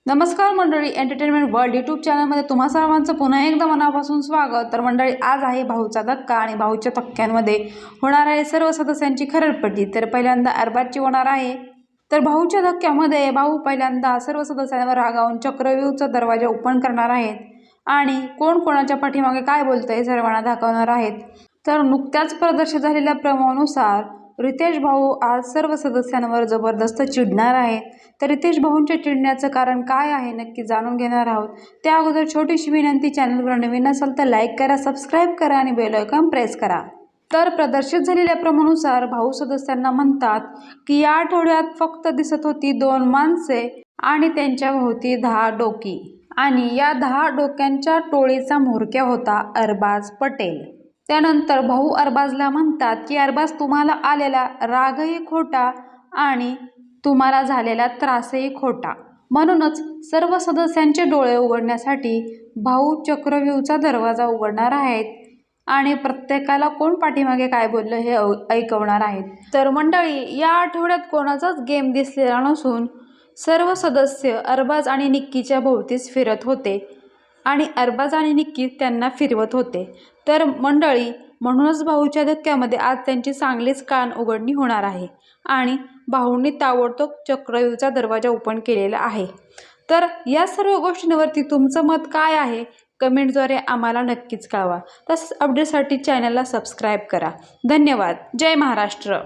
नमस्कार मंडळी, entertainment world YouTube चॅनलमध्ये तुम्हा सर्वांचं पुन्हा एकदा मनापासून स्वागत। तर मंडळी, आज आहे भाऊचा धक्का आणि भाऊच्या धक्क्यांमध्ये होणार आहे सर्व सदस्यांची खरडपट्टी। तर पहिल्यांदा अरबाजची होणार आहे। तर भाऊच्या धक्क्यामध्ये भाऊ पहिल्यांदा सर्व सदस्यांवर रागावून चक्रव्यूहचा दरवाजा ओपन करणार आहेत आणि कोण कोणाच्या पाठीमागे काय बोलतंय सर्वांना दाखवणार आहेत। तर नुकत्याच प्रदर्शित झालेल्या प्रोमोनुसार रितेश भाऊ आज सर्व सदस्यांवर जबरदस्त चिडणार आहेत। तर रितेश भाऊंच्या चिडण्याचं कारण काय आहे नक्की जाणून घेणार आहोत। त्या अगोदर छोटीशी विनंती, चॅनलवर नवीन असाल तर लाईक करा, सबस्क्राईब करा आणि बेल आयकॉन प्रेस करा। तर प्रदर्शित झालेल्या प्रोमोनुसार भाऊ सदस्यांना म्हणतात की या आठवड्यात फक्त दिसत होती 2 माणसे आणि त्यांच्या भोवती 10 डोकी आणि या 10 डोक्यांच्या टोळीचा म्होरक्या होता अरबाज पटेल। त्यानंतर भाऊ अरबाजला म्हणतात की अरबाज, तुम्हाला आलेला रागही खोटा आणि तुम्हाला झालेला त्रासही खोटा। म्हणूनच सर्व सदस्यांचे डोळे उघडण्यासाठी भाऊ चक्रव्यूहचा दरवाजा उघडणार आहेत आणि प्रत्येकाला कोण पाठीमागे काय बोललं हे ऐकवणार आहेत। तर मंडळी, या आठवड्यात कोणाचाच गेम दिसलेला नसून सर्व सदस्य अरबाज आणि निक्कीच्या भोवतीच फिरत होते आणि अरबाज आणि निक्की त्यांना फिरवत होते। तर मंडळी, म्हणूनच भाऊच्या धक्क्यामध्ये आज त्यांची चांगलीच कान उघडणी होणार आहे आणि भाऊंनी ताबडतोब चक्रव्यूहचा दरवाजा ओपन केलेला आहे। तर या सर्व गोष्टींवरती तुमचं मत काय आहे कमेंटद्वारे आम्हाला नक्कीच कळवा। तसंच अपडेटसाठी चॅनलला सबस्क्राईब करा। धन्यवाद। जय महाराष्ट्र।